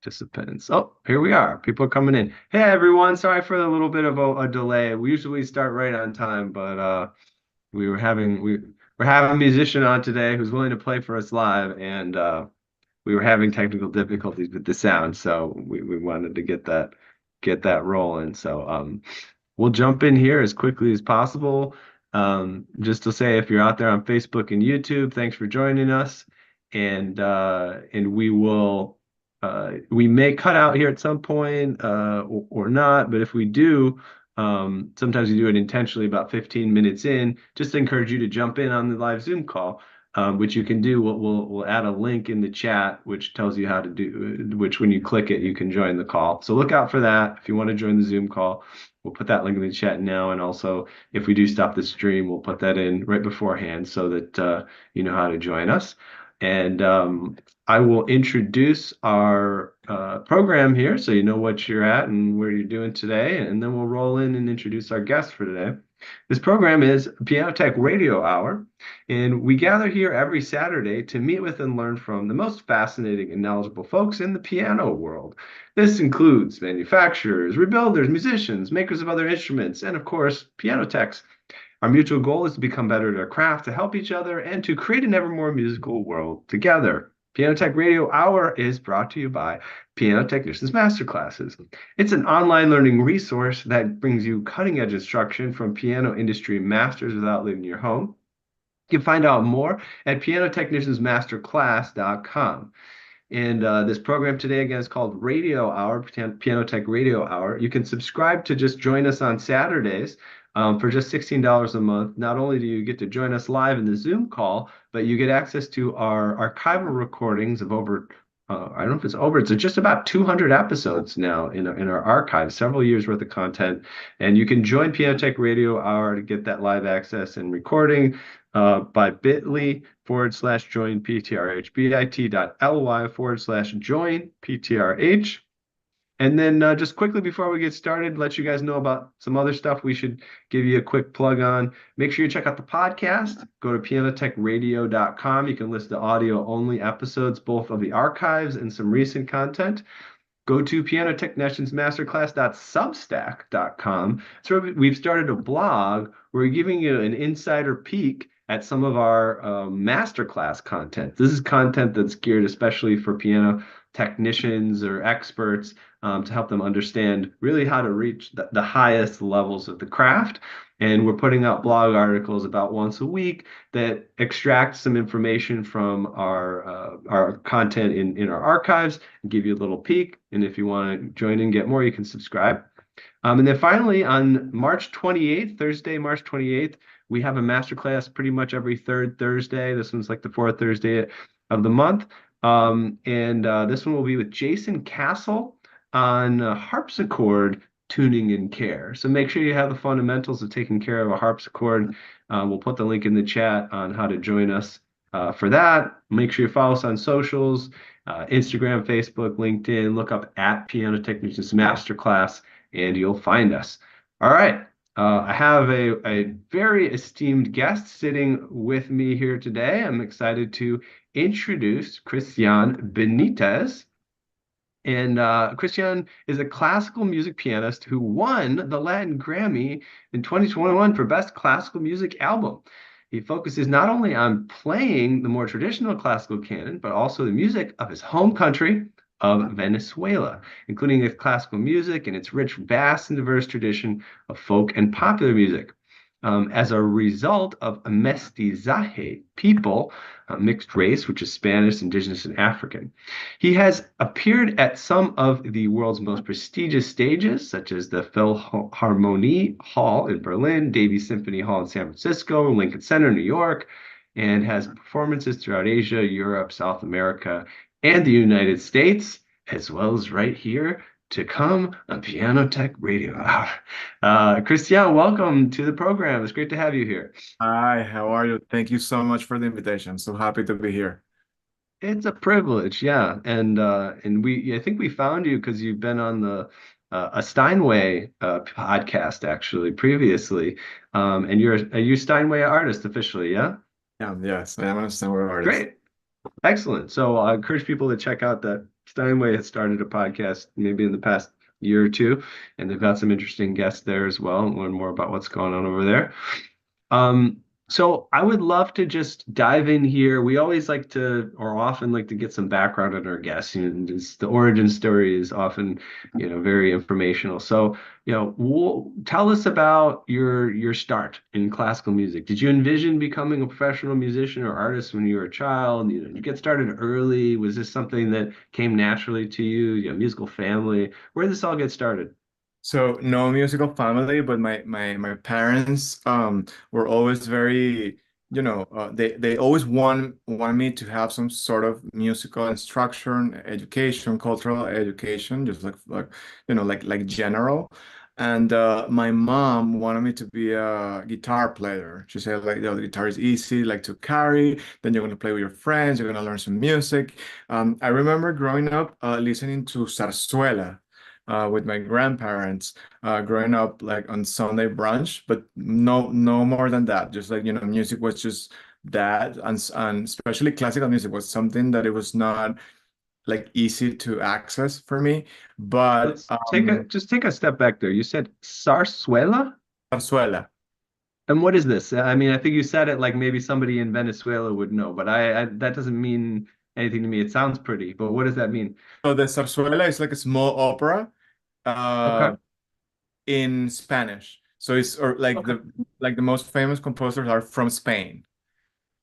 participants. Oh, here we are. People are coming in. Hey, everyone. Sorry for a little bit of a delay. We usually start right on time, but we're having a musician on today who's willing to play for us live, and we were having technical difficulties with the sound, so we wanted to get that rolling. So we'll jump in here as quickly as possible. Just to say, if you're out there on Facebook and YouTube, thanks for joining us. And we may cut out here at some point or not, but if we do, sometimes we do it intentionally about 15 minutes in, just to encourage you to jump in on the live Zoom call, which you can do. We'll add a link in the chat which tells you how to do, which when you click it, you can join the call. So look out for that if you want to join the Zoom call. We'll put that link in the chat now, and also if we do stop the stream, we'll put that in right beforehand so that you know how to join us. And I will introduce our program here so you know what you're at and where you're doing today, and then we'll roll in and introduce our guest for today. This program is Piano Tech Radio Hour, and we gather here every Saturday to meet with and learn from the most fascinating and knowledgeable folks in the piano world. This includes manufacturers, rebuilders, musicians, makers of other instruments, and of course, piano techs. Our mutual goal is to become better at our craft, to help each other, and to create an ever more musical world together. Piano Tech Radio Hour is brought to you by Piano Technicians Masterclasses. It's an online learning resource that brings you cutting-edge instruction from piano industry masters without leaving your home. You can find out more at pianotechniciansmasterclass.com. And this program today, again, is called Radio Hour, Piano Tech Radio Hour. You can subscribe to just join us on Saturdays for just $16 a month. Not only do you get to join us live in the Zoom call, but you get access to our archival recordings of over, I don't know if it's over, it's just about 200 episodes now in our archive, several years worth of content. And you can join Piano Tech Radio Hour to get that live access and recording by bit.ly/join PTRH, bit.ly/join PTRH. And then just quickly before we get started, let you guys know about some other stuff we should give you a quick plug on. Make sure you check out the podcast. Go to pianotechradio.com. You can listen to audio-only episodes, both of the archives and some recent content. Go to pianotechniciansmasterclass.substack.com. So we've started a blog where we're giving you an insider peek at some of our masterclass content. This is content that's geared especially for piano technicians or experts to help them understand really how to reach the highest levels of the craft. And we're putting out blog articles about once a week that extract some information from our content in our archives and give you a little peek. And if you want to join in, get more, you can subscribe. And then finally, on March 28th, Thursday, March 28th, we have a masterclass pretty much every third Thursday. This one's like the fourth Thursday of the month. This one will be with Jason Castle on harpsichord tuning and care. So make sure you have the fundamentals of taking care of a harpsichord. We'll put the link in the chat on how to join us for that. Make sure you follow us on socials, Instagram, Facebook, LinkedIn. Look up at Piano Technicians Masterclass, and you'll find us. All right. I have a very esteemed guest sitting with me here today. I'm excited to introduce Kristhyan Benitez. And Kristhyan is a classical music pianist who won the Latin Grammy in 2021 for Best Classical Music Album. He focuses not only on playing the more traditional classical canon, but also the music of his home country of Venezuela, including its classical music and its rich, vast, and diverse tradition of folk and popular music. As a result of mestizaje, people, mixed race, which is Spanish, Indigenous, and African. He has appeared at some of the world's most prestigious stages, such as the Philharmonie Hall in Berlin, Davies Symphony Hall in San Francisco, Lincoln Center, New York, and has performances throughout Asia, Europe, South America, and the United States, as well as right here to come on Piano Tech Radio Hour. Kristhyan, welcome to the program. It's great to have you here. Hi, how are you? Thank you so much for the invitation. So happy to be here. It's a privilege, yeah. And I think we found you because you've been on the a Steinway podcast actually previously. And you're a Steinway artist officially, yeah? Yeah, yes, I am an Stanford artist. Great. Excellent. So I encourage people to check out that Steinway has started a podcast maybe in the past year or two, and they've got some interesting guests there as well, and learn more about what's going on over there. So I would love to just dive in here. We always like to, or often like to get some background on our guests. Just the origin story is often, very informational. So, tell us about your start in classical music. Did you envision becoming a professional musician or artist when you were a child? Did you get started early? Was this something that came naturally to you? Musical family? Where did this all get started? So no musical family, but my parents were always very, they always want me to have some sort of musical instruction, education, cultural education, just like general. And my mom wanted me to be a guitar player. She said like, the guitar is easy, like to carry. Then you're gonna play with your friends. You're gonna learn some music. I remember growing up listening to zarzuela with my grandparents growing up like on Sunday brunch, but no more than that. Just like, music was just that, and especially classical music was something that it was not like easy to access for me. But Let's just take a step back there. You said sarsuela? zarzuela. And what is this? I mean, I think you said it like maybe somebody in Venezuela would know, but I that doesn't mean anything to me. It sounds pretty, but what does that mean? So the zarzuela is like a small opera Okay. uh, in Spanish. So it's or Okay. like the most famous composers are from Spain.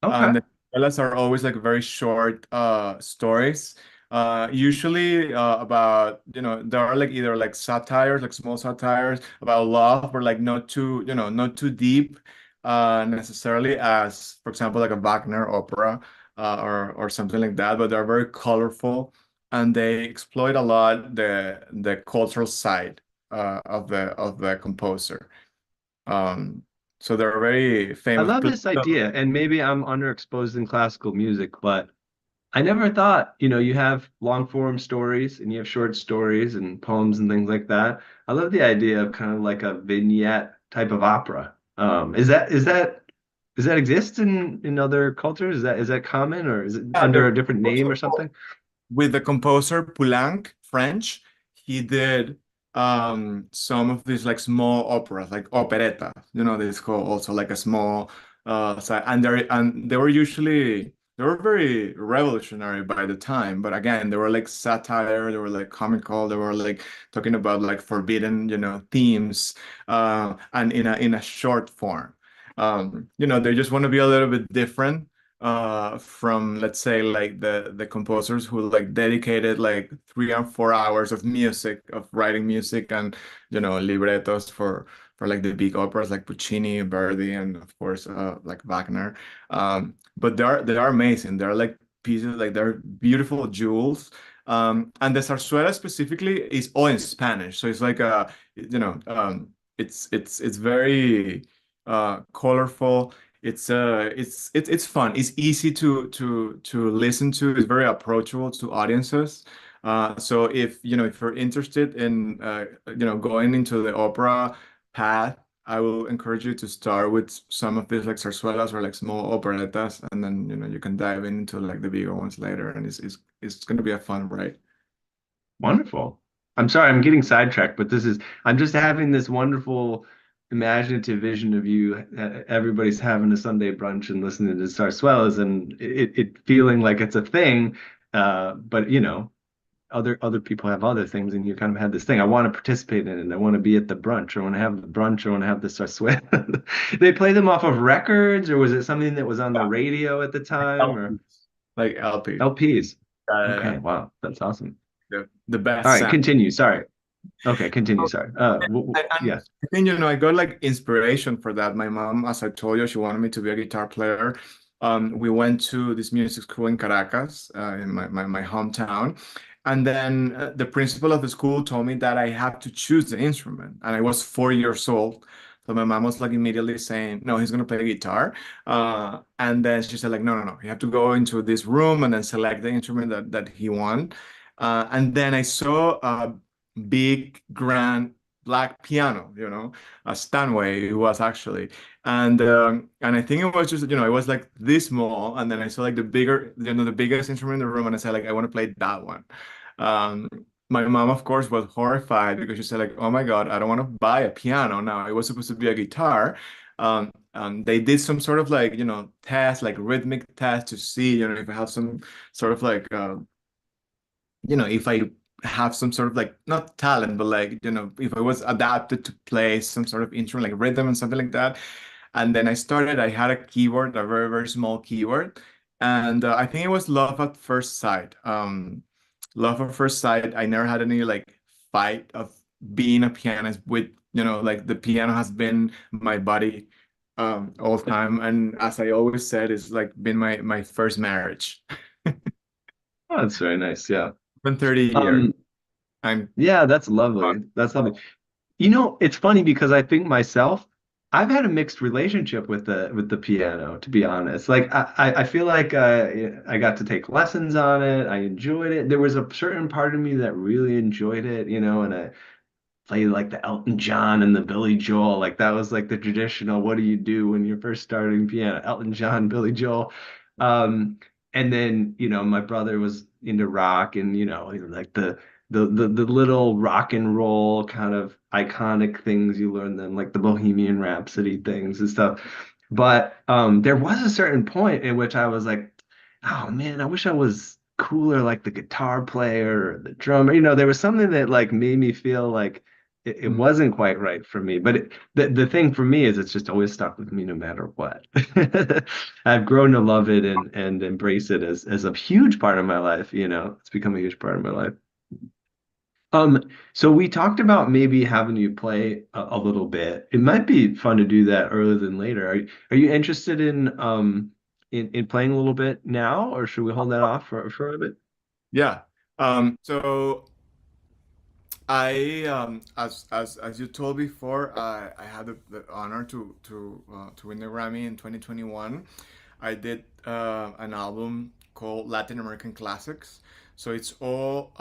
Okay. The novellas are always like very short stories. Usually about, there are like either like satires, like small satires about love, or like not too, not too deep necessarily as, for example, like a Wagner opera or something like that, but they're very colorful and they exploit a lot the cultural side of the composer. Um, so they're very I famous. love this idea, and maybe I'm underexposed in classical music, but I never thought, you have long form stories and you have short stories and poems and things like that. I love the idea of kind of like a vignette type of opera. Is that exist in other cultures? Is that common or is it Yeah, under there's a different name or also something? with the composer Poulenc, French, he did some of these like small operas, like operetta. This called also like a small and they were usually they were very revolutionary by the time, but again, they were like satire, they were like comical, they were like talking about like forbidden, themes and in a short form. They just want to be a little bit different from let's say like the composers who like dedicated like 3 or 4 hours of music of writing music and librettos for like the big operas like Puccini, Verdi, and of course like Wagner. But they are amazing. They're like pieces, like they're beautiful jewels. And the zarzuela specifically is all in Spanish, so it's like it's very colorful. It's fun. It's easy to listen to. It's very approachable to audiences. So if you're interested in going into the opera path, I will encourage you to start with some of these like zarzuelas or like small operettas, and then you can dive into like the bigger ones later, and it's going to be a fun ride. Wonderful. I'm sorry, I'm getting sidetracked, but I'm just having this wonderful imaginative vision of you. Everybody's having a Sunday brunch and listening to Sarsuelas and it feeling like it's a thing. But other people have other things, and you kind of had this thing. I want to participate in it. I want to be at the brunch. I want to have the brunch. I want to have the Sarsuela. They play them off of records, or was it something that was on the Yeah, radio at the time, or LPs, like LP, LPs? Okay, wow, that's awesome. the All best right, sound. continue. Sorry. Okay, continue. Sorry. And Yeah. I think, I got like inspiration for that. My mom, as I told you, she wanted me to be a guitar player. We went to this music school in Caracas, in my hometown. And then the principal of the school told me that I had to choose the instrument. And I was 4 years old. So my mom was like immediately saying, no, he's going to play guitar. And then she said like, no, no, no, you have to go into this room and then select the instrument that he wants. And then I saw big, grand black piano, a Stanway it was actually. And I think it was just, it was like this small. And then I saw like the bigger, the biggest instrument in the room, and I said like, I want to play that one. Um, my mom, of course, was horrified because she said, like, "Oh my God, I don't want to buy a piano now. It was supposed to be a guitar." They did some sort of like, test, like rhythmic test to see, if I have some sort of like, if I have some sort of like not talent, but like, if I was adapted to play some sort of instrument, like rhythm and something like that. And then I had a keyboard, a very, very small keyboard. And I think it was love at first sight. Love at first sight. I never had any like fight of being a pianist with, like the piano has been my body all time. And as I always said, it's like been my first marriage. Oh, that's very nice. Yeah. Been 30 years. Um, I'm yeah, that's lovely. That's lovely. It's funny because I think myself, I've had a mixed relationship with the piano, to be honest. Like I feel like I got to take lessons on it. I enjoyed it. There was a certain part of me that really enjoyed it, and I played like the Elton John and the Billy Joel. Like that was like the traditional, what do you do when you're first starting piano? Elton John, Billy Joel. Um, and then, my brother was into rock and, like the little rock and roll kind of iconic things you learn then, like the Bohemian Rhapsody things and stuff. But there was a certain point in which I was like, oh man, I wish I was cooler like the guitar player or the drummer. There was something that like made me feel like it Mm. wasn't quite right for me. But the thing for me is it's just always stuck with me no matter what. I've grown to love it and embrace it as a huge part of my life. It's become a huge part of my life. So we talked about maybe having you play a little bit. It might be fun to do that earlier than later. Are you interested in playing a little bit now, or should we hold that off for a bit? Yeah. So as you told before, I had the honor to win the Grammy in 2021. I did an album called Latin American Classics. So it's all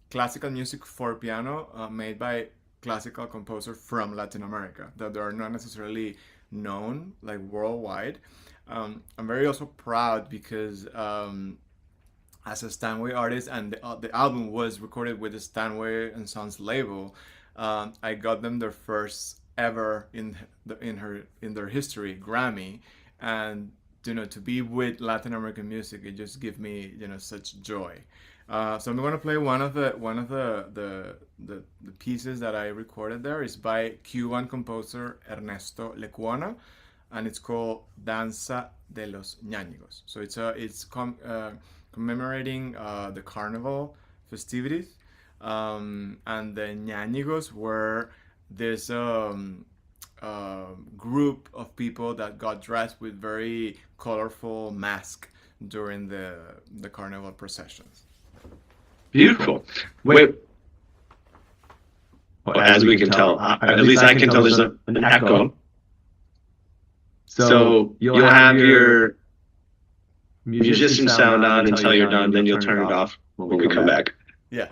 classical music for piano made by classical composers from Latin America that are not necessarily known like worldwide. I'm very also proud because as a Stanway artist, and the album was recorded with the Stanway and Sons label. I got them their first ever in their history Grammy, and to be with Latin American music, it just gives me such joy. So I'm going to play one of the pieces that I recorded there is by Cuban composer Ernesto Lecuona, and it's called Danza de los Ñáñigos. So it's commemorating the carnival festivities. And the Ñáñigos were this group of people that got dressed with very colorful masks during the carnival processions. Beautiful. Wait, well, as we can tell, at least I can tell there's an echo. So you'll have your musician sound on until you're done, then you'll turn it off when we come back. Yes.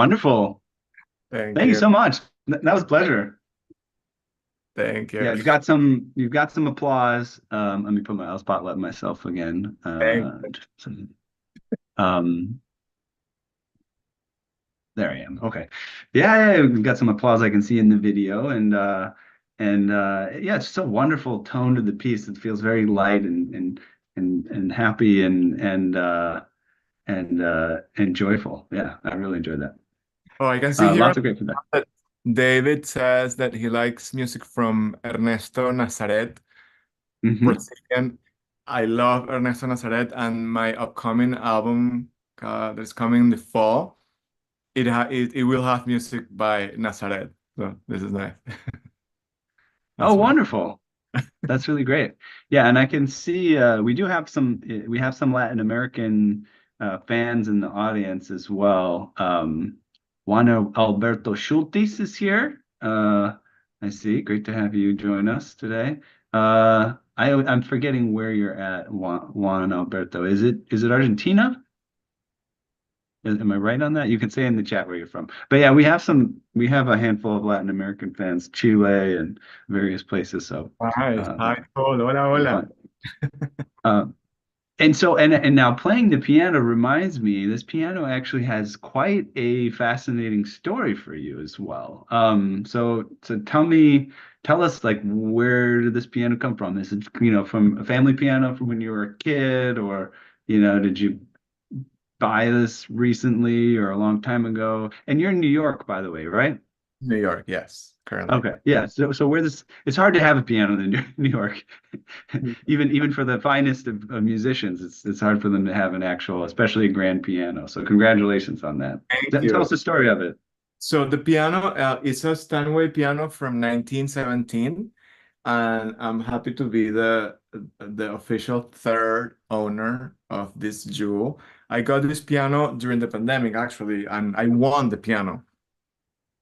Wonderful. Thank Thank you you. so much. That was a pleasure. Thank Yeah, you. you've got some applause. Let me put my I'll spotlight myself again. Thank Um, there I am. Okay. Yeah, we've got some applause I can see in the video, and yeah, it's just a wonderful tone to the piece. It feels very light and happy and joyful. Yeah, I really enjoyed that. Oh, I can see here on Lots of great feedback. that David says that he likes music from Ernesto Nazaret, Hmm. Brazilian. I love Ernesto Nazaret, and my upcoming album that's coming in the fall, it will have music by Nazaret. So this is nice. Oh, That's fine. wonderful. That's really great. Yeah, and I can see we have some Latin American fans in the audience as well. Juan Alberto Schultes is here. I see. Great to have you join us today. I'm forgetting where you're at, Juan Alberto. Is it Argentina? Am I right on that? You can say in the chat where you're from. But yeah, we have a handful of Latin American fans, Chile and various places. So Nice. um, Hi, Paul. Hola, be hola. fun. Uh, and now playing the piano reminds me, this piano actually has quite a fascinating story for you as well. So tell us like where did this piano come from? Is it, from a family piano from when you were a kid, or did you buy this recently or a long time ago? And you're in New York, by the way, right? New York, yes, currently. Okay, yeah. So where this it's hard to have a piano in New York. Even for the finest of musicians, it's hard for them to have an actual, especially a grand piano. So congratulations on that. Thank Tell you. us the story of it. So the piano is a Steinway piano from 1917, and I'm happy to be the official third owner of this jewel. I got this piano during the pandemic, actually, and I won the piano.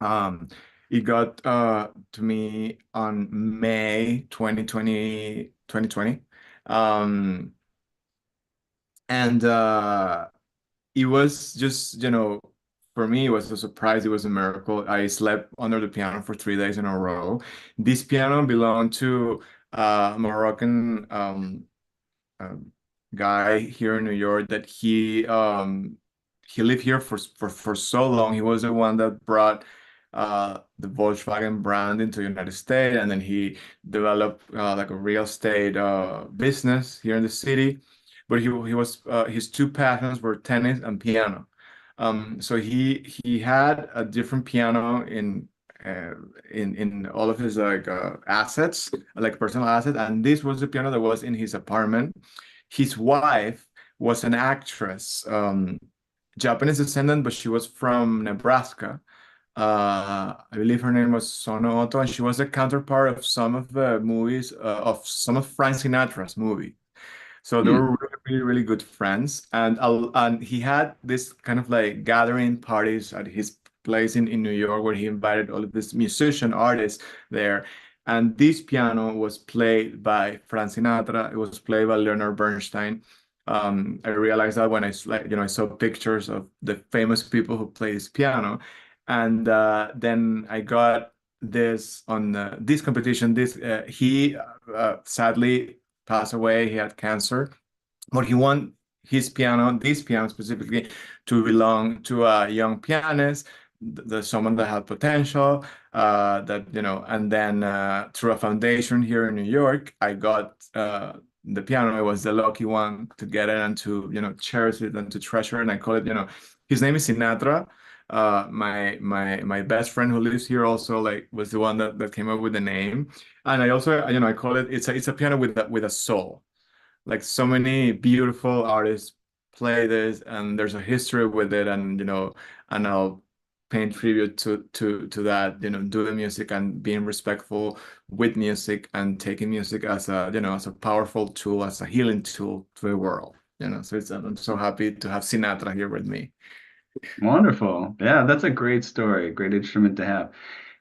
Um, it got to me on May 2020. Um, and it was just, for me, it was a surprise. It was a miracle. I slept under the piano for 3 days in a row. This piano belonged to a Moroccan uh, guy here in New York that he lived here for so long. He was the one that brought the Volkswagen brand into the United States, and then he developed like a real estate business here in the city. But he was his two passions were tennis and piano. So he had a different piano uh, in all of his like assets, like personal assets, and this was the piano that was in his apartment. His wife was an actress, Japanese descendant, but she was from Nebraska. I believe her name was Sono Otto, and she was the counterpart of some of the movies of some of Frank Sinatra's movie. So they Hmm. were really good friends, and he had this kind of like gathering parties at his place in New York where he invited all of these musician artists there. And this piano was played by Frank Sinatra. It was played by Leonard Bernstein. I realized that when I saw pictures of the famous people who play this piano, and then I got this on this competition. This he sadly passed away. He had cancer, but he want this piano specifically, to belong to a young pianist, someone that had potential, and then through a foundation here in New York, I got the piano. I was the lucky one to get it and to, cherish it and to treasure it. And I call it, his name is Sinatra. My best friend who lives here also like was the one that came up with the name. And I also, I call it, it's a piano with a soul. Like so many beautiful artists play this, and there's a history with it, and and I'll paying tribute to that, doing music and being respectful with music and taking music as a, as a powerful tool, as a healing tool to the world. So I'm so happy to have Sinatra here with me. Wonderful. Yeah, that's a great story, great instrument to have.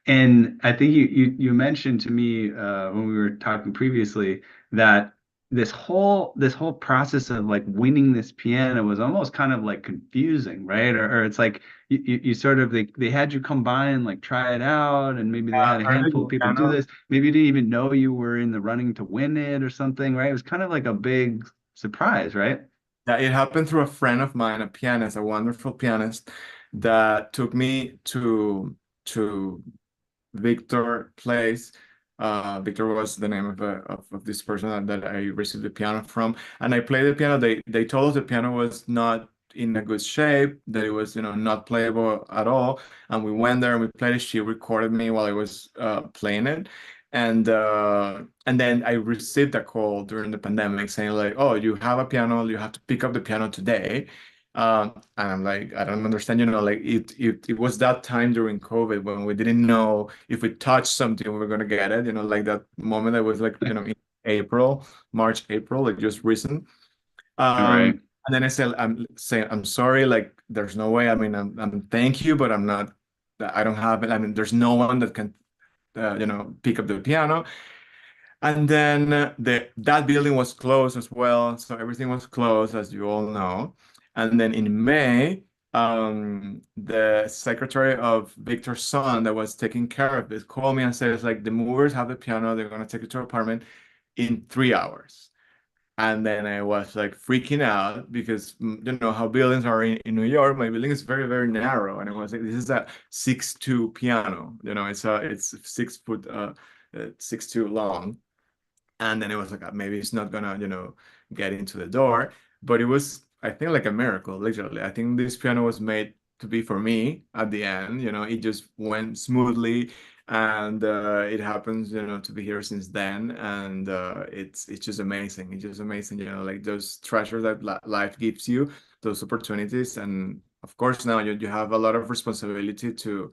And I think you mentioned to me when we were talking previously that this whole process of like winning this piano was almost kind of like confusing, right? Or it's like you sort of they had you come by and like try it out, and maybe they had a handful of people do Piano. this. Maybe you didn't even know you were in the running to win it or something, right? It was kind of like a big surprise, right? Yeah, it happened through a friend of mine, a pianist, a wonderful pianist, that took me to Victor Place. Victor was the name of this person that I received the piano from, and I played the piano. They told us the piano was not in a good shape, that it was not playable at all. And we went there and we played it. She recorded me while I was playing it, and then I received a call during the pandemic saying like, "Oh, you have a piano. You have to pick up the piano today." And I'm like, I don't understand, like it was that time during COVID when we didn't know if we touched something, we were gonna get it, like that moment that was like, in April, March, April, like just recent. All right. And then I said, I'm saying, I'm sorry, like there's no way. I mean, I'm thank you, but I'm not, I don't have it. I mean, there's no one that can, pick up the piano. And then that building was closed as well, so everything was closed, as you all know. And then in May, the secretary of Victor's son that was taking care of it called me and said, "It's like the movers have the piano, they're gonna take it to our apartment in 3 hours." And then I was like freaking out because you know how buildings are in New York. My building is very, very narrow, and I was like, "This is a 6'2" piano. It's 6 foot, 6'2" long." And then it was like maybe it's not gonna get into the door, but it was, I think, like a miracle, literally. I think this piano was made to be for me at the end. It just went smoothly, and it happens to be here since then. And it's just amazing. It's just amazing, like those treasures that life gives you, those opportunities. And of course now you have a lot of responsibility to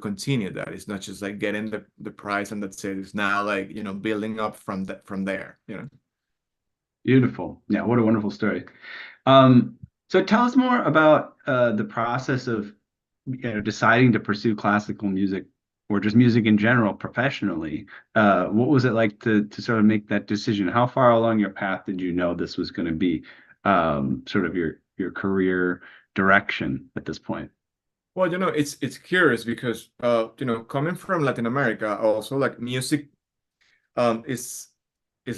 continue that. It's not just like getting the prize and that's it. It's now like, building up from there. Beautiful. Yeah, what a wonderful story. So tell us more about the process of deciding to pursue classical music or just music in general professionally. What was it like to sort of make that decision? How far along your path did you know this was going to be sort of your career direction at this point? Well, it's curious because coming from Latin America, also like music is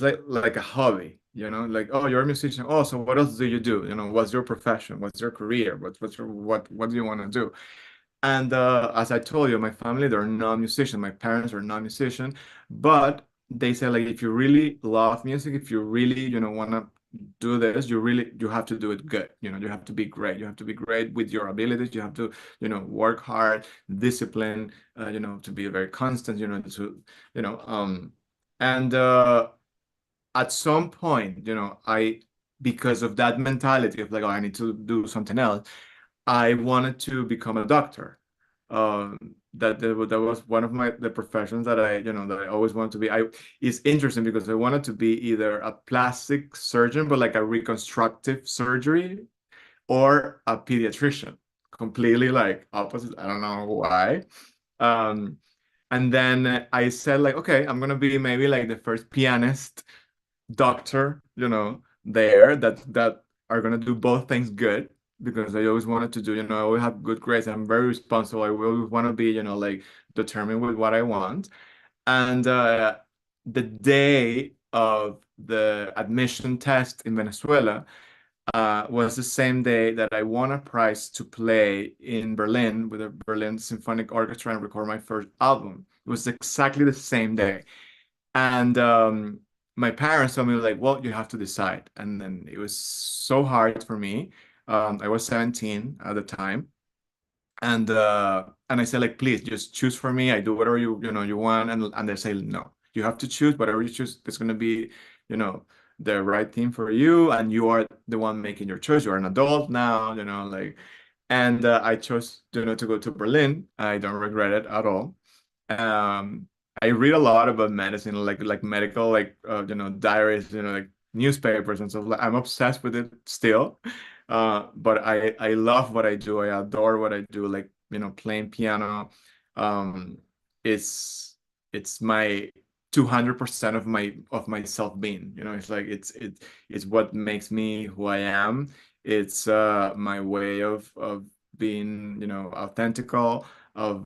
like a hobby, like, oh, you're a musician. Oh, so what else do you do? What's your profession? What's your career? What do you want to do? And as I told you, my family, they're not musicians. My parents are not musicians, but they say like if you really love music, if you really, want to do this, you have to do it good. You have to be great. You have to be great with your abilities. You have to, work hard, discipline, to be very constant, you know, um, and at some point, because of that mentality of like, oh, I need to do something else, I wanted to become a doctor. Um, that was one of the professions that I always wanted to be. It's interesting because I wanted to be either a plastic surgeon, but like a reconstructive surgery, or a pediatrician. Completely like opposite. I don't know why. Um, and then I said like, okay, I'm gonna be maybe like the first pianist doctor, there that are gonna do both things good, because I always wanted to do, I always have good grades. I'm very responsible. I will want to be, like determined with what I want. And the day of the admission test in Venezuela was the same day that I won a prize to play in Berlin with the Berlin Symphonic Orchestra and record my first album. It was exactly the same day. And my parents told me like, well, you have to decide. And then it was so hard for me. I was 17 at the time. And I said like, please just choose for me. I do whatever you want. And they say, no, you have to choose. Whatever you choose, it's gonna be, you know, the right thing for you. And you are the one making your choice. You're an adult now, like. And I chose, to go to Berlin. I don't regret it at all. Um, I read a lot about medicine, like medical, like diaries, like newspapers and stuff. Like I'm obsessed with it still. But I love what I do. I adore what I do. Like playing piano. Um, it's it's my 200% of my self being. It's like it's what makes me who I am. It's my way of being, authentical, of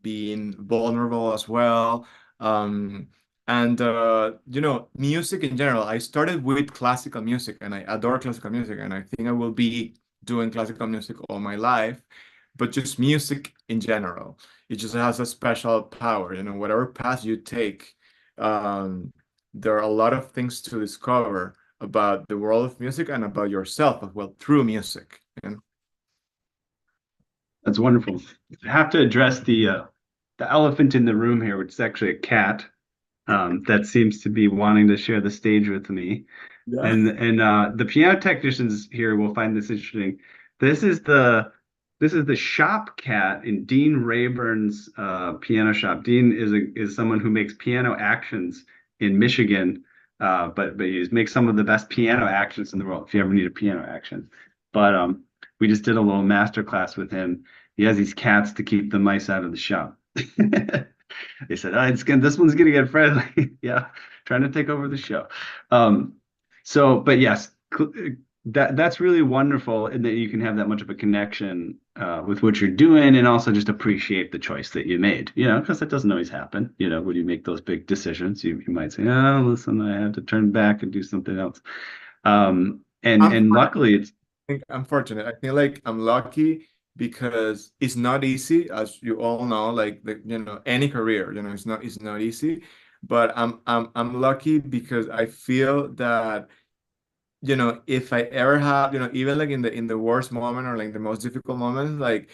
being vulnerable as well. Um, and music in general. I started with classical music, and I adore classical music, and I think I will be doing classical music all my life. But just music in general, it just has a special power. Whatever path you take, um, there are a lot of things to discover about the world of music and about yourself as well through music. That's wonderful. I have to address the elephant in the room here, which is actually a cat that seems to be wanting to share the stage with me. Yeah. And the piano technicians here will find this interesting. This is the shop cat in Dean Rayburn's piano shop. Dean is someone who makes piano actions in Michigan, but he makes some of the best piano actions in the world. If you ever need a piano action, but we just did a little master class with him. He has these cats to keep the mice out of the shop. They said, oh, this one's gonna get friendly. Yeah, trying to take over the show. Um, but yes, that's really wonderful, and that you can have that much of a connection with what you're doing, and also just appreciate the choice that you made. Because that doesn't always happen. When you make those big decisions, you might say, "Oh, listen, I have to turn back and do something else." I'm And luckily, it's think I'm fortunate. I feel like I'm lucky because it's not easy, as you all know, like any career, it's not easy. But I'm lucky because I feel that, if I ever have, even like in the worst moment or like the most difficult moment, like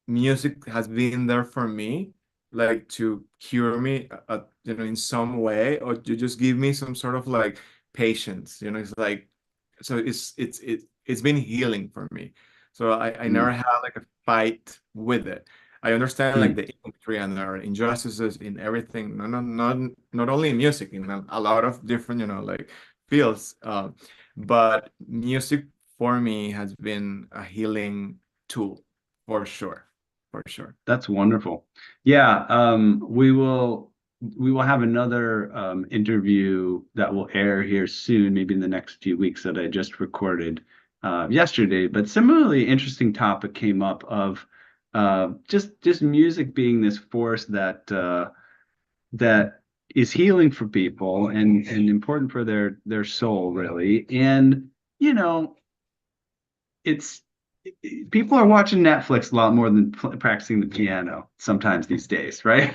music has been there for me, like to cure me, in some way, or to just give me some sort of like patience. It's like, so it's been healing for me. So I never mm, had like a fight with it. I understand like mm, the industry and there are injustices in everything, not only in music, in a lot of different, like fields. But music for me has been a healing tool for sure, for sure. that's wonderful. Yeah, we will have another interview that will air here soon, maybe in the next few weeks, that I just recorded yesterday. But similarly interesting topic came up of just music being this force that is healing for people and important for their soul, really. And you know, it's people are watching Netflix a lot more than practicing the piano sometimes these days, right?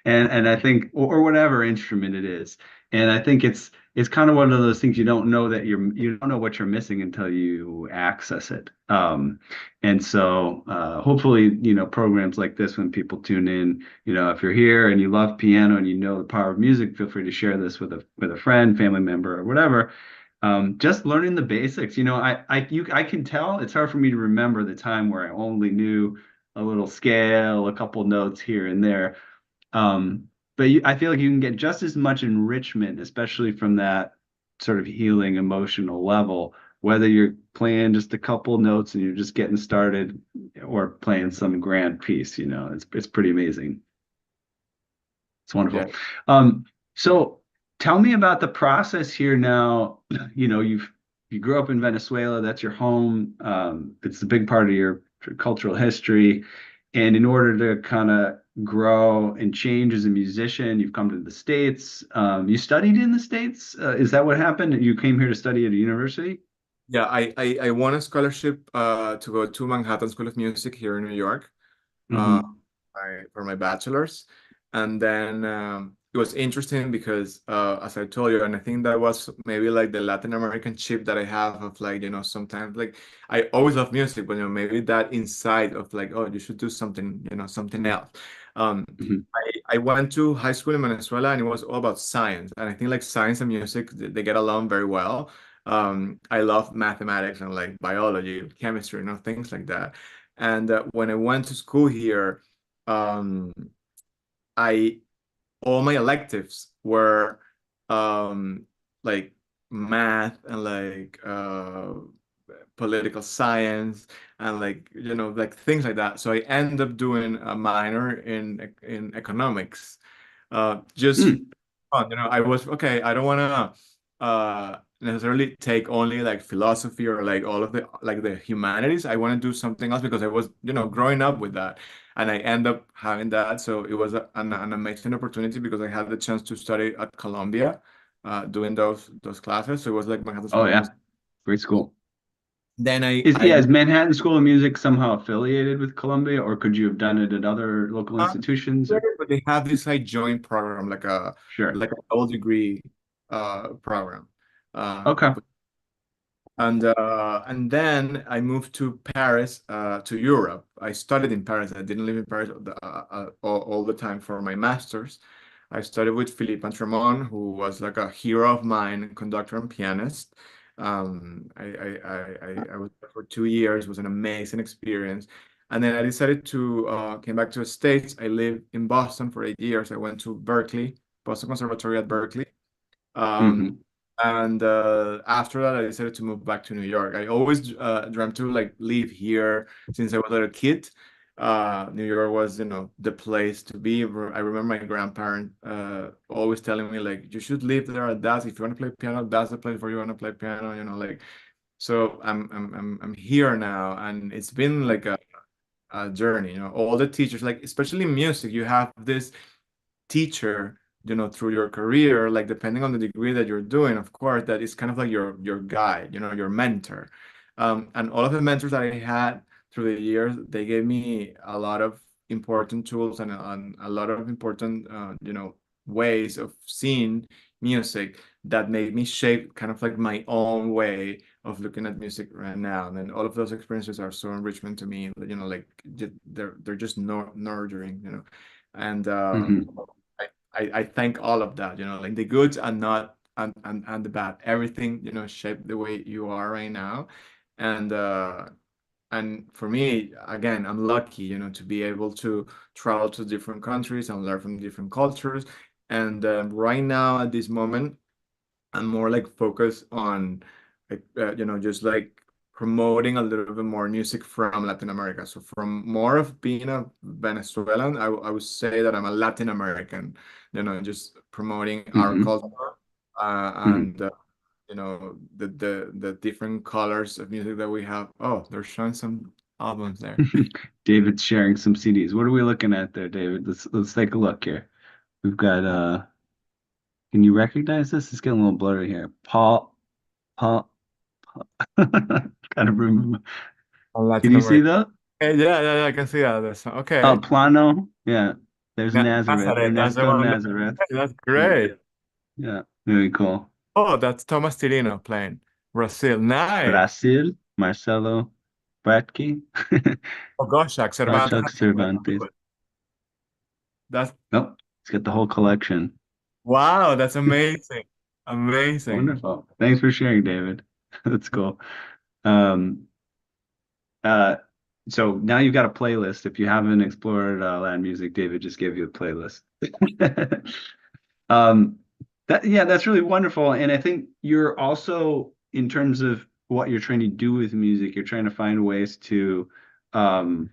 And I think, or whatever instrument it is. And I think it's kind of one of those things, you don't know that you don't know what you're missing until you access it. And so hopefully, programs like this, when people tune in, if you're here and you love piano and you know the power of music, feel free to share this with a friend, family member, or whatever. Just learning the basics. I can tell it's hard for me to remember the time where I only knew a little scale, a couple notes here and there. But I feel like you can get just as much enrichment, especially from that sort of healing emotional level, whether you're playing just a couple notes and you're just getting started, or playing some grand piece. It's pretty amazing. It's Yeah. wonderful. So tell me about the process here now. You grew up in Venezuela, that's your home. It's a big part of your cultural history. And in order to kind of grow and change as a musician, you've come to the States. You studied in the States. Is that what happened? You came here to study at a university? Yeah, I won a scholarship to go to Manhattan School of Music here in New York, uh, Hmm. for my bachelor's. And then it was interesting because, as I told you, and I think that was maybe like the Latin American chip that I have of like, sometimes like I always love music, but maybe that inside of like, oh, you should do something, something else. Um, Hmm. I went to high school in Venezuela and it was all about science. And I think like science and music, they get along very well. I love mathematics and like biology, chemistry, things like that. And when I went to school here, um, I all my electives were like math and like political science and like like things like that. So I ended up doing a minor in economics. just Mm. fun. I was okay. I don't want to necessarily take only like philosophy or like all of the humanities. I want to do something else because I was, growing up with that, and I end up having that. So it was an amazing opportunity because I had the chance to study at Columbia, doing those classes. So it was like Manhattan's Oh finest. yeah, great school. Then Yeah, I is Manhattan School of Music somehow affiliated with Columbia, or could you have done it at other local not institutions? Or but they have this like joint program, like a sure. double degree program. Okay. And then I moved to Paris, to Europe. I studied in Paris. I didn't live in Paris all the time for my master's. I studied with Philippe Antremont, who was like a hero of mine, conductor and pianist. I was there for 2 years. It was an amazing experience. And then I decided to came back to the States. I lived in Boston for 8 years. I went to Berkeley, Boston Conservatory at Berkeley. Um, Hmm. and after that, I decided to move back to New York. I always dreamt to like live here since I was a little kid. New York was, the place to be. I remember my grandparent always telling me like, you should live there. That's if you want to play piano, that's the place where you want to play piano. Like. So I'm here now, and it's been like a journey. All the teachers, like especially music, you have this teacher, through your career, like depending on the degree that you're doing, of course, that is kind of like your guide, your mentor. And all of the mentors that I had through the years, they gave me a lot of important tools and a lot of important, ways of seeing music that made me shape kind of like my own way of looking at music right now. And then all of those experiences are so enrichment to me, like they're just nurturing, and Hmm. I thank all of that, like the goods and not and the bad. Everything, shaped the way you are right now. And and for me, again, I'm lucky, to be able to travel to different countries and learn from different cultures. And right now, at this moment, I'm more like focused on, like, just like promoting a little bit more music from Latin America. So from more of being a Venezuelan, I would say that I'm a Latin American, just promoting our Hmm. culture, Hmm. and the different colors of music that we have. Oh, they're showing some albums there. David's sharing some CDs. What are we looking at there, David? Let's take a look here. We've got can you recognize this? It's getting a little blurry here. Paul. Kind of remember. Can Latin you see America. that? Yeah, yeah, yeah, I can see that. Oh, Okay. Plano. Yeah. There's Nazareth, Nazareth, that's the Ernesto one. Nazareth. Hey, that's Yeah. great. Yeah. Very cool. Oh, that's Thomas Tirino playing Brazil. Nice. Brasil, Marcelo Bratke. Oh, Goshak, Cervantes. Rashok Cervantes. That's Nope. It's got the whole collection. wow, that's amazing. Amazing. Wonderful. Thanks for sharing, David. That's cool. Um, uh, so now you've got a playlist. If you haven't explored Latin music, David just gave you a playlist. Um, that's really wonderful. And I think you're also, in terms of what you're trying to do with music, you're trying to find ways to, um,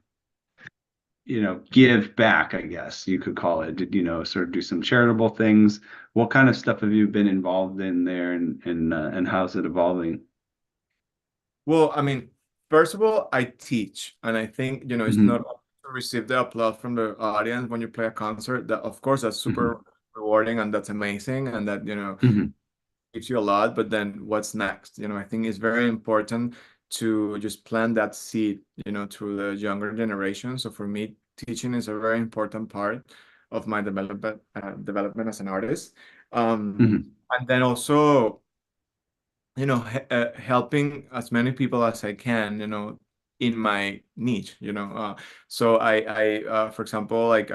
give back, I guess you could call it, sort of do some charitable things. What kind of stuff have you been involved in there, and how's it evolving? Well, I mean, first of all, I teach, and I think, it's not Hmm. only to receive the applause from the audience when you play a concert. That, of course, that's Hmm. super rewarding and that's amazing, and that, Hmm. gives you a lot, but then what's next? I think it's very important to just plant that seed, to the younger generation. So for me, teaching is a very important part of my development as an artist. Hmm. And then also, helping as many people as I can, in my niche, so for example, like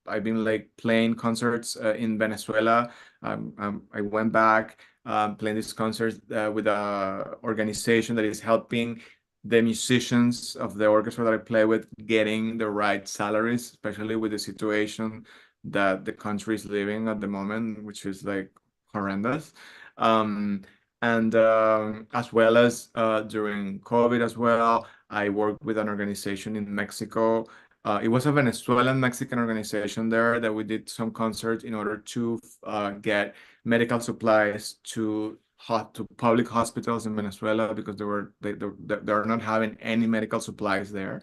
I've been like playing concerts in Venezuela. I went back, playing these concerts with a organization that is helping the musicians of the orchestra that I play with getting the right salaries, especially with the situation that the country is living at the moment, which is like horrendous. Um, and as well as during COVID as well, I worked with an organization in Mexico It was a Venezuelan Mexican organization there that we did some concerts in order to get medical supplies to public hospitals in Venezuela because they're not having any medical supplies there,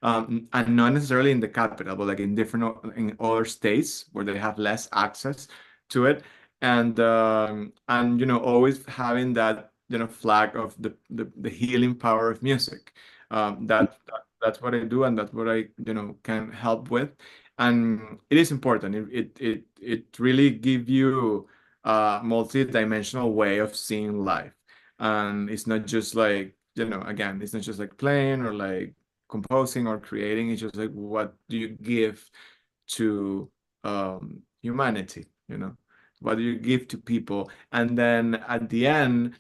and not necessarily in the capital, but like in different in other states where they have less access to it, and always having that flag of the healing power of music. That's what I do, and that's what I can help with, and it is important. It really gives you a multi-dimensional way of seeing life, and it's not just like again, it's not just like playing or like composing or creating. It's just like, what do you give to humanity, what do you give to people? And then at the end,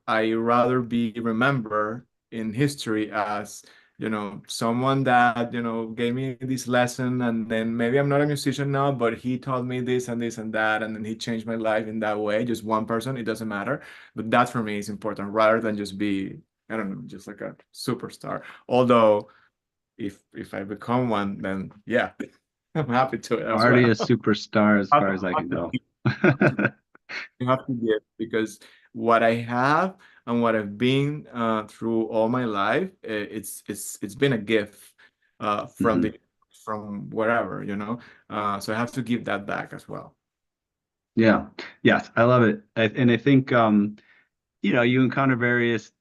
I rather be remembered in history as someone that gave me this lesson, and then maybe I'm not a musician now, but he taught me this and this and that, and then he changed my life in that way. Just one person, it doesn't matter, but that for me is important rather than just be, I don't know, just like a superstar. Although if I become one, then yeah, I'm happy to it as Already a well. superstar as far as I can tell. You have to give, because what I have and what I've been through all my life, it's been a gift from Mhm. the from wherever, so I have to give that back as well. Yeah. Yes, I love it. And I think you encounter various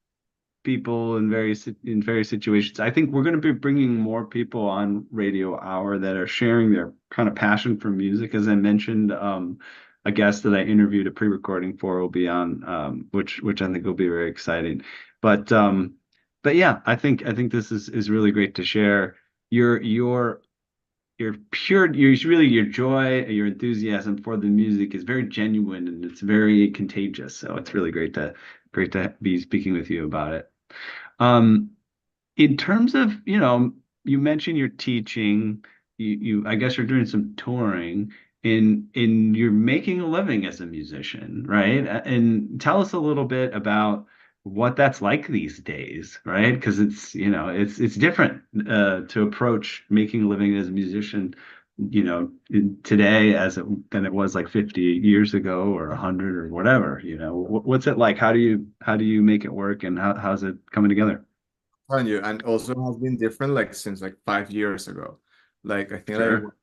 people in various situations. I think we're going to be bringing more people on Radio Hour that are sharing their kind of passion for music. As I mentioned, a guest that I interviewed a pre-recording for will be on, which I think will be very exciting. But but yeah, I think this is really great to share your your joy, your enthusiasm for the music is very genuine and it's very contagious. So it's really great to be speaking with you about it. Um, in terms of, you mentioned you're teaching, I guess you're doing some touring in you're making a living as a musician, right? And tell us a little bit about what that's like these days, right? Because it's different to approach making a living as a musician, today than it was like 50 years ago or 100 or whatever, what's it like? How do you make it work and how's it coming together? Telling you, and also has been different like since like 5 years ago. Like I think like Sure.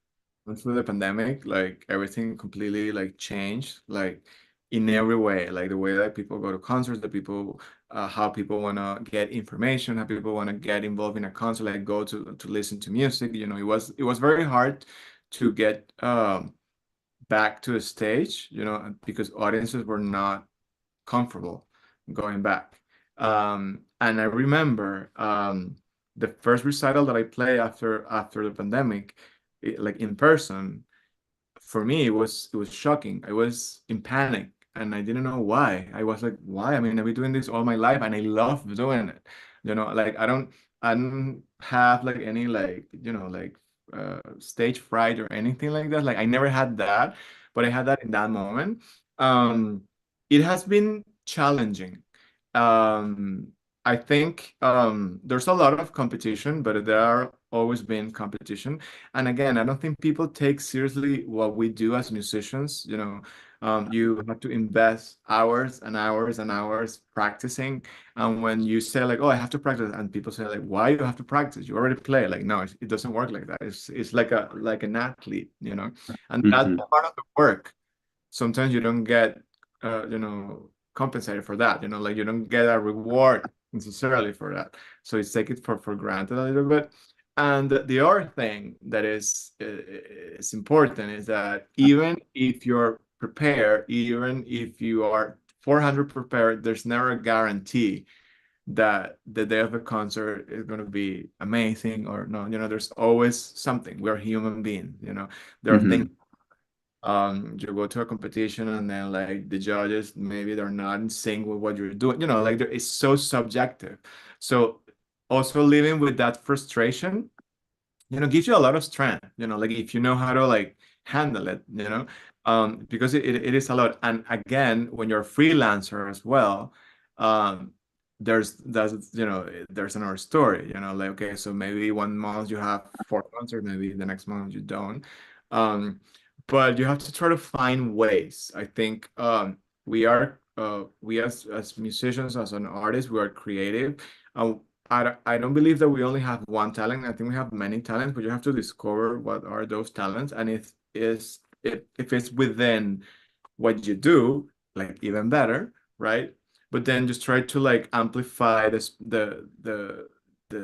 went through the pandemic, like everything completely like changed, like in every way, like the way that people go to concerts, how people want to get information, how people want to get involved in a concert, like go to listen to music. It was very hard to get back to a stage, because audiences were not comfortable going back. And I remember the first recital that I played after the pandemic, like in person, for me it was shocking. I was in panic and I didn't know why. I was like, why? I mean, I've been doing this all my life and I love doing it. Like I don't have like any like like stage fright or anything like that. Like I never had that, but I had that in that moment. Um, it has been challenging. Um, I think there's a lot of competition, but there are always been competition. And again, I don't think people take seriously what we do as musicians. You have to invest hours and hours and hours practicing. And when you say like, "Oh, I have to practice," and people say like, "Why you have to practice? You already play." Like, no, it doesn't work like that. It's like an athlete, and that's Hmm. part of the work. Sometimes you don't get compensated for that, like you don't get a reward necessarily for that, so it's take it for granted a little bit. And the other thing that is important is that even if you're prepared, even if you are 400 prepared, there's never a guarantee that the day of the concert is going to be amazing or no. There's always something. We're human beings. There are things. Hmm. You go to a competition and then like the judges maybe they're not in sync with what you're doing, like it's so subjective. So also living with that frustration, gives you a lot of strength, like if you know how to like handle it, because it is a lot. And again, when you're a freelancer as well, um there's another story, like, okay, so maybe one month you have four concerts, maybe the next month you don't. Um, but you have to try to find ways. I think we as musicians, as an artist, we are creative. Uh, I don't believe that we only have one talent. I think we have many talents, but you have to discover what are those talents, and if it's within what you do, like even better, right? But then just try to like amplify the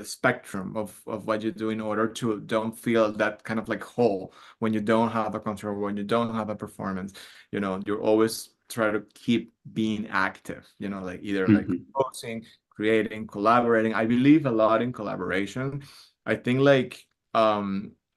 spectrum of what you do in order to don't feel that kind of like hole when you don't have a concert, when you don't have a performance. You're always try to keep being active, like either like Hmm. composing, creating, collaborating. I believe a lot in collaboration. I think like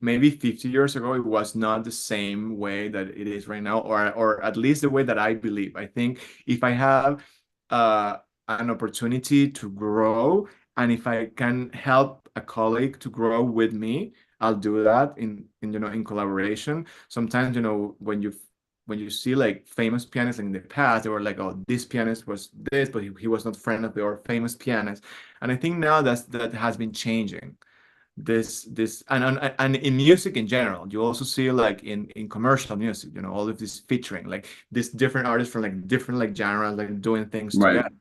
maybe 50 years ago it was not the same way that it is right now, or at least the way that I believe. I think if I have uh, an opportunity to grow, and if I can help a colleague to grow with me, I'll do that in collaboration. Sometimes, when you see like famous pianists in the past, they were like, oh, this pianist was this, but he was not friend of your famous pianist. And I think now that has been changing. This and in music in general, you also see like in commercial music, all of this featuring, like these different artists from like different like genres, like doing things Right. together.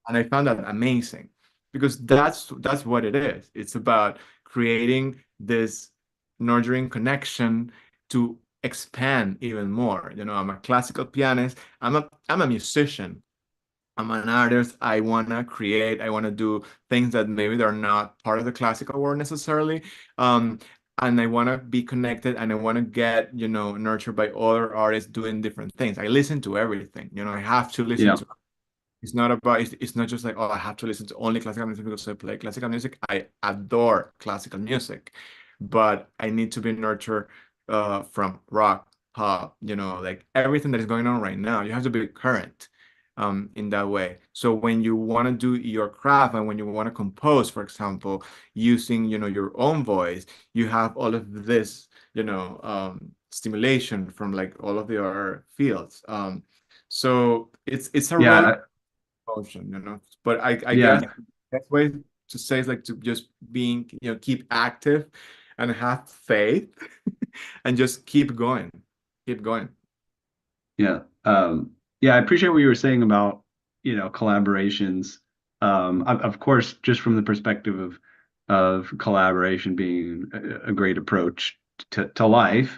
And I found that amazing, because that's what it is. It's about creating this nurturing connection to expand even more. I'm a classical pianist. I'm a musician. I'm an artist. I want to create. I want to do things that maybe they're not part of the classical world necessarily. Um, and I want to be connected, and I want to get, nurtured by other artists doing different things. I listen to everything. I have to listen Yeah. to. It's not just like, oh, I have to listen to only classical music because I play classical music. I adore classical music, but I need to be nurtured from rock, pop, like everything that is going on right now. You have to be current in that way. So when you want to do your craft, and when you want to compose, for example, using, your own voice, you have all of this, stimulation from like all of the other fields. So it's a roller Yeah. motion, But I Yeah. guess the best way to say is like to just being, keep active and have faith and just keep going. Keep going. Yeah. Yeah, I appreciate what you were saying about, collaborations. Of course, just from the perspective of collaboration being a great approach to life.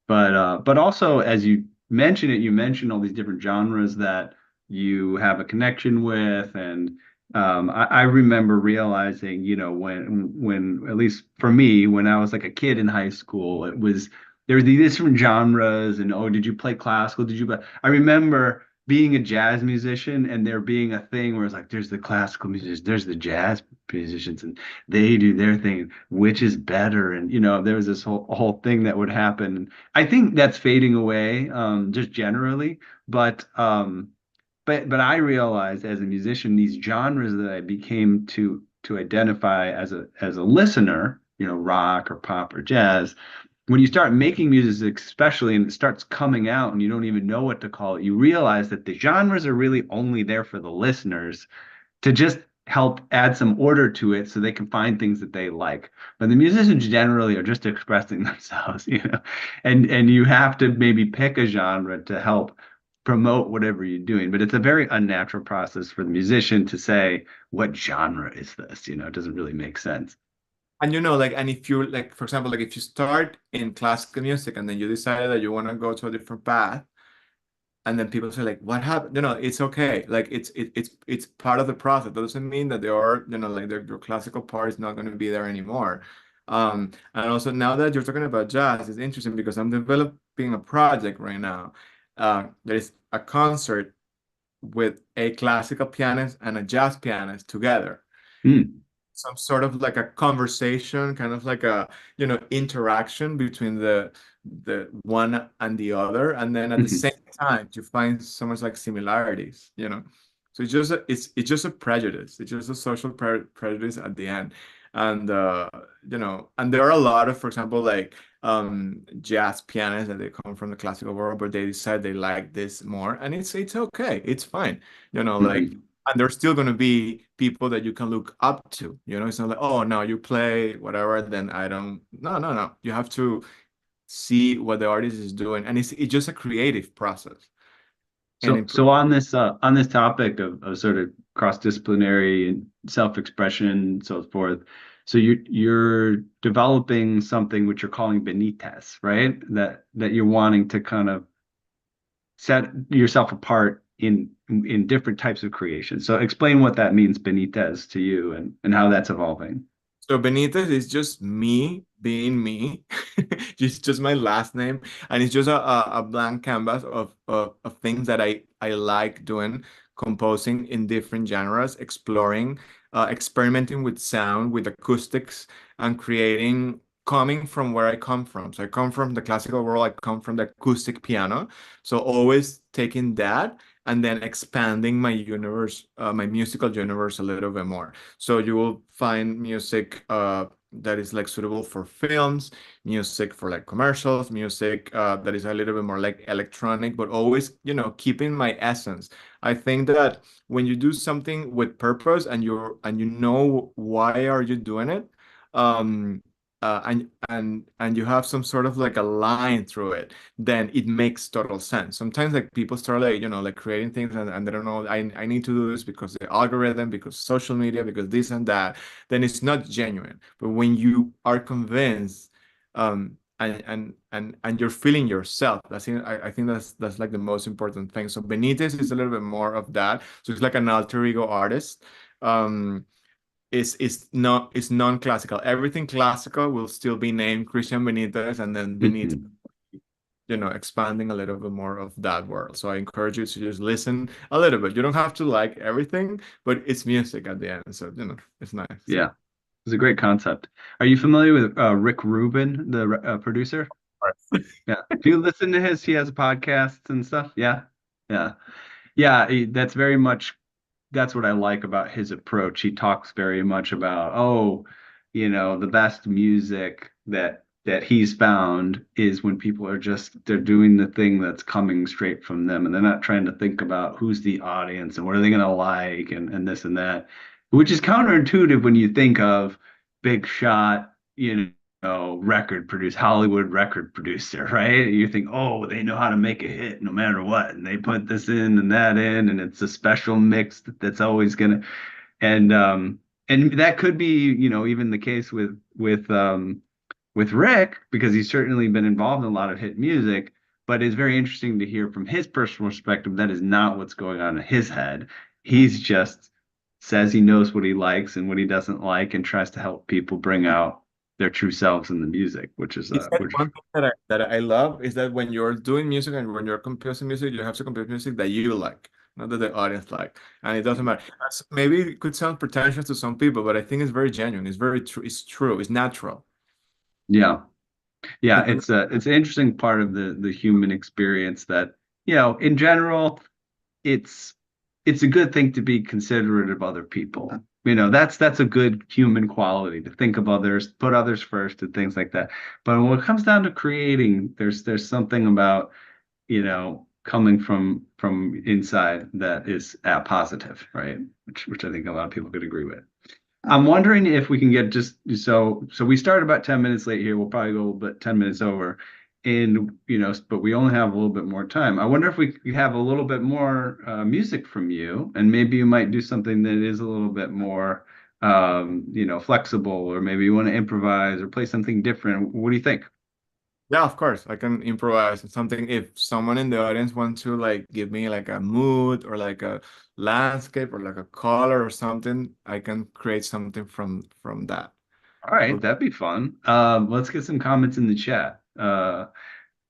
But also as you mentioned all these different genres that you have a connection with, and I remember realizing, when at least for me, when I was like a kid in high school, it was there were these different genres, and oh, did you play classical? Did you? But I remember being a jazz musician, and there being a thing where it's like there's the classical musicians, there's the jazz musicians, and they do their thing, which is better? And there was this whole thing that would happen. I think that's fading away, just generally. But I realized as a musician, these genres that I became to identify as a listener, rock or pop or jazz, when you start making music, especially, and it starts coming out and you don't even know what to call it, you realize that the genres are really only there for the listeners to just help add some order to it so they can find things that they like. But the musicians generally are just expressing themselves, and you have to maybe pick a genre to help promote whatever you're doing. But it's a very unnatural process for the musician to say, what genre is this? It doesn't really make sense. And like, and if you like, for example, like if you start in classical music and then you decide that you want to go to a different path, and then people say like, what happened? It's okay. Like it's part of the process. That doesn't mean that they are, like your classical part is not going to be there anymore. And also now that you're talking about jazz, it's interesting because I'm developing a project right now. There is a concert with a classical pianist and a jazz pianist together, Hmm. some sort of like a conversation, kind of like a, interaction between the one and the other, and then at the Mhm. same time you find so much like similarities. So it's just a prejudice. It's just a social prejudice at the end. And and there are a lot of, for example, like jazz pianists that they come from the classical world, but they decide they like this more, and it's okay, it's fine. Like Mhm. and there's still going to be people that you can look up to. It's not like, oh no, you play whatever, then I don't. No, no, no. You have to see what the artist is doing, and it's just a creative process. And So on this topic of sort of cross-disciplinary and self-expression and so forth, so you're developing something which you're calling Benitez, right? That you're wanting to kind of set yourself apart in different types of creation. So explain what that means, Benitez, to you and how that's evolving. So Benitez is just me being me. It's just my last name. And it's just a blank canvas of things that I like doing, composing in different genres, exploring, experimenting with sound, with acoustics, and creating, coming from where I come from. So I come from the classical world, I come from the acoustic piano. So always taking that and then expanding my universe, my musical universe a little bit more. So you will find music that is like suitable for films, music for like commercials, music that is a little bit more like electronic, but always, keeping my essence. I think that when you do something with purpose and you know why are you doing it, and you have some sort of like a line through it, then it makes total sense. Sometimes like people start like, like creating things and they don't know, I need to do this because the algorithm, because social media, because this and that, then it's not genuine. But when you are convinced, and you're feeling yourself, I think that's like the most important thing. So Benitez is a little bit more of that. So it's like an alter ego artist. Um, it's non-classical. Everything classical will still be named Kristhyan Benitez, and then Benitez, Mhm. expanding a little bit more of that world. So I encourage you to just listen a little bit. You don't have to like everything, but it's music at the end. So, it's nice. Yeah, it's a great concept. Are you familiar with Rick Rubin, the producer? Right. Yeah. Do you listen to his? He has podcasts and stuff. Yeah. Yeah. Yeah. That's very much that's what I like about his approach. He talks very much about, oh, the best music that he's found is when people are just they're doing the thing that's coming straight from them and they're not trying to think about who's the audience and what are they gonna like and this and that, which is counterintuitive when you think of big shot, record produce Hollywood record producer, right? You think, oh, they know how to make a hit no matter what, and they put this in and that in, and it's a special mix that's always gonna, and and that could be, even the case with Rick because he's certainly been involved in a lot of hit music, but it's very interesting to hear from his personal perspective that is not what's going on in his head. He's just says he knows what he likes and what he doesn't like and tries to help people bring out their true selves in the music, which is It's that which one thing that I love is that when you're doing music and when you're composing music, you have to compose music that you like, not that the audience like. And it doesn't matter. Maybe it could sound pretentious to some people, but I think it's very genuine. It's very true. It's true. It's natural. yeah. Yeah, People, it's an interesting part of the human experience that, in general, it's it's a good thing to be considerate of other people. That's a good human quality to think of others, put others first and things like that. But when it comes down to creating, there's something about, coming from inside that is positive, right? Which I think a lot of people could agree with. I'm wondering if we can get just so we start about 10 minutes late here. We'll probably go a little bit 10 minutes over. And but we only have a little bit more time. I wonder if we could have a little bit more music from you, and maybe you might do something that is a little bit more flexible, or maybe you want to improvise or play something different. What do you think? yeah, of course, I can improvise something. If someone in the audience wants to like give me like a mood or like a landscape or like a color or something, I can create something from that. All right, But that'd be fun. Let's get some comments in the chat.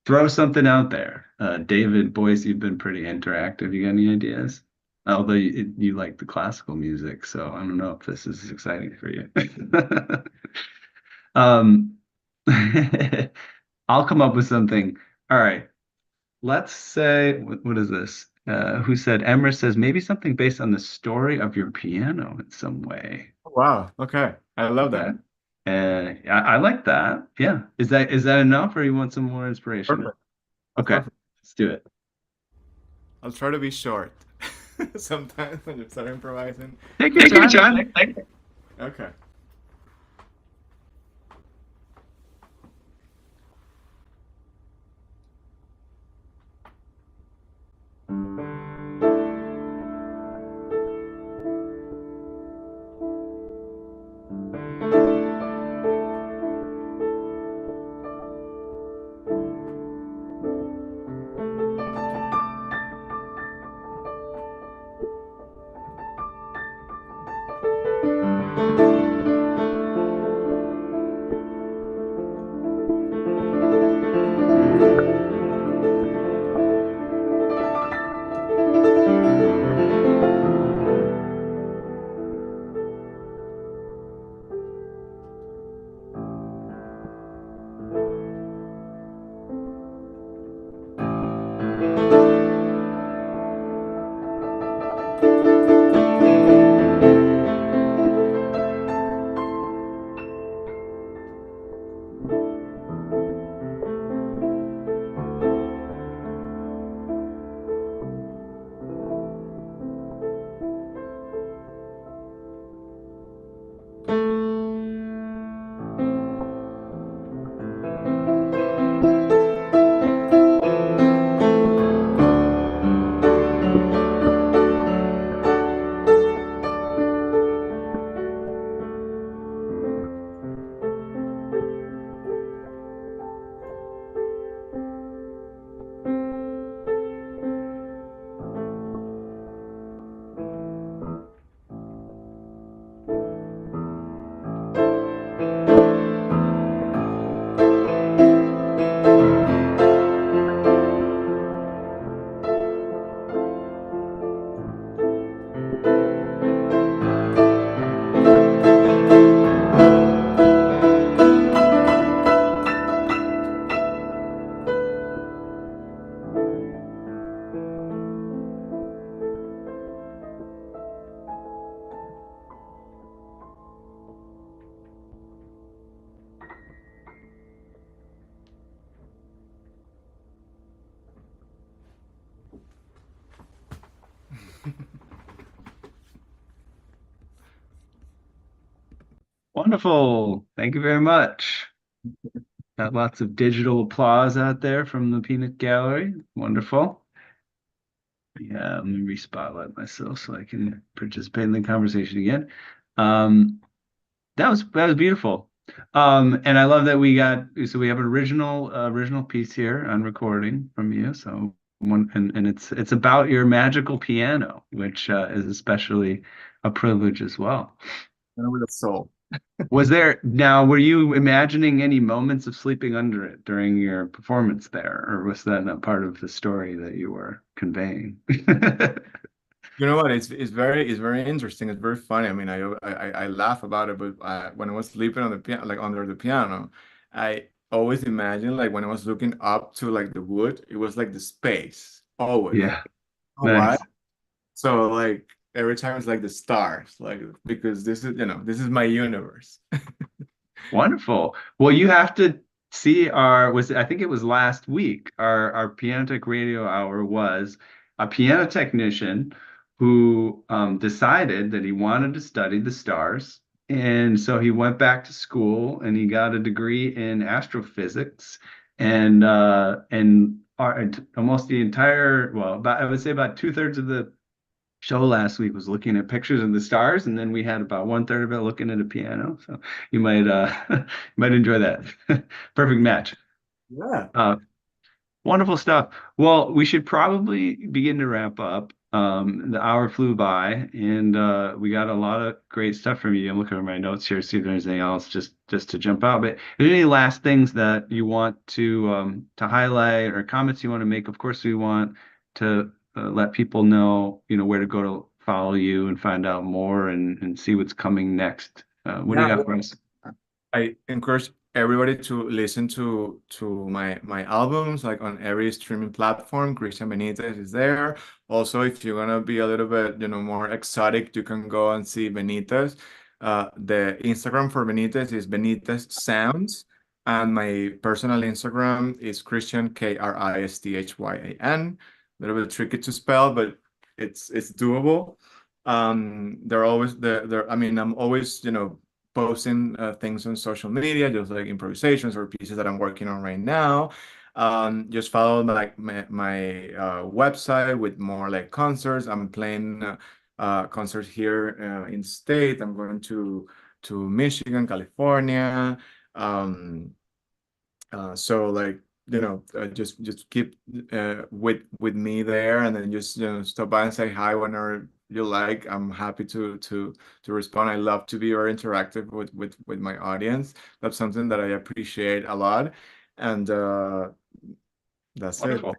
Throw something out there. David Boyce, you've been pretty interactive. You got any ideas? Although you like the classical music, so I don't know if this is exciting for you. Um, I'll come up with something. All right. Let's say, what is this? Who said, Emma says maybe something based on the story of your piano in some way. wow, okay, I love Okay. that. I like that. Yeah. Is that enough or you want some more inspiration? Perfect. That's Okay. perfect. Let's do it. I'll try to be short. sometimes when you start improvising. Take your Take your time. time. Okay. Wonderful. Thank you very much. Got lots of digital applause out there from the peanut gallery. Wonderful. Yeah, let me re-spotlight myself so I can participate in the conversation again. Um, that was beautiful. And I love that we have an original piece here on recording from you. So and it's about your magical piano, which is especially a privilege as well. And with a soul. Were you imagining any moments of sleeping under it during your performance there, or was that not part of the story that you were conveying? You know what? It's very interesting. It's very funny. I mean, I laugh about it, but when I was sleeping on the piano, like under the piano, I always imagine like when I was looking up to like the wood, it was like the space always. Yeah, Oh, why? nice. So like every time it's like the stars, like because this is my universe. Wonderful. Well, you have to see I think it was last week, our Piano Tech Radio Hour was a piano technician who decided that he wanted to study the stars. And so he went back to school and he got a degree in astrophysics and almost the entire, well, about I would say about two-thirds of the show last week was looking at pictures of the stars, and then we had about one-third of it looking at a piano. So you might you might enjoy that. Perfect match. Yeah. Uh, Wonderful stuff. Well, we should probably begin to wrap up. The hour flew by, and we got a lot of great stuff from you. I'm looking at my notes here, see if there's anything else just to jump out. But are there any last things that you want to highlight or comments you want to make? Of course, we want to let people know, where to go to follow you and find out more and see what's coming next. What do you Yeah. got for us? I encourage everybody to listen to my albums like on every streaming platform. Kristhyan Benitez is there. Also, if you're gonna be a little bit, more exotic, you can go and see Benitez. The Instagram for Benitez is Benitez Sounds, and my personal Instagram is Kristhyan Kristhyan. A little bit tricky to spell, but it's doable. They're always they're I mean, I'm always, posting things on social media, just like improvisations or pieces that I'm working on right now. Just follow like my website with more like concerts. I'm playing concerts here in state. I'm going to Michigan, California. Um, so like, just keep with me there, and then just, stop by and say hi whenever you like. I'm happy to respond. I love to be very interactive with my audience. That's something that I appreciate a lot. And that's it. Wonderful.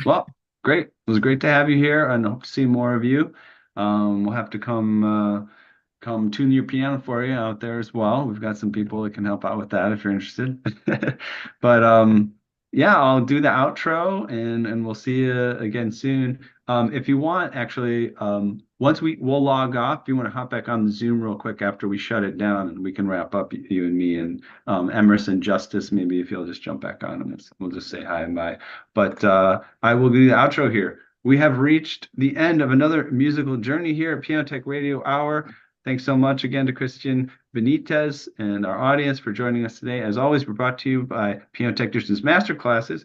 Well, great. It was great to have you here, and hope to see more of you. We'll have to come tune your piano for you out there as well. We've got some people that can help out with that if you're interested. But yeah, I'll do the outro, and we'll see you again soon. If you want, actually, once we'll log off, if you want to hop back on the Zoom real quick after we shut it down, and we can wrap up, you and me, and Emerson Justice, maybe if you'll just jump back on, and we'll just say hi and bye. But I will do the outro here. We have reached the end of another musical journey here at Piano Tech Radio Hour. Thanks so much again to Kristhyan Benitez and our audience for joining us today. As always, we're brought to you by Piano Technicians Masterclasses,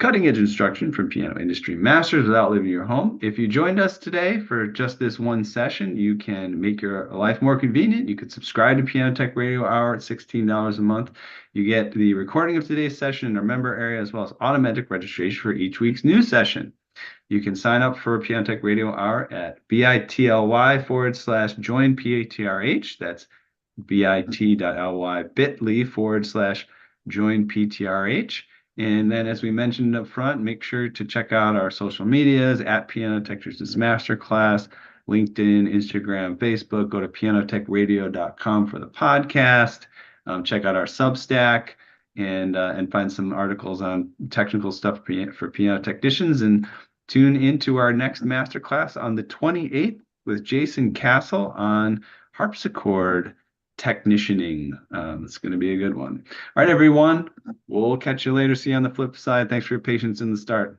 cutting-edge instruction from piano industry masters without leaving your home. If you joined us today for just this one session, you can make your life more convenient. You could subscribe to Piano Tech Radio Hour at $16 a month. You get the recording of today's session in our member area, as well as automatic registration for each week's new session. You can sign up for Piano Tech Radio Hour at bit.ly/join PTRH. That's bit.ly/join PTRH. And then, as we mentioned up front, make sure to check out our social medias at Piano Technicians Masterclass, LinkedIn, Instagram, Facebook. Go to pianotechradio.com for the podcast. Check out our Substack and find some articles on technical stuff for piano technicians. And tune into our next masterclass on the 28th with Jason Castle on harpsichord technicianing. It's going to be a good one. All right, everyone. We'll catch you later. See you on the flip side. Thanks for your patience in the start.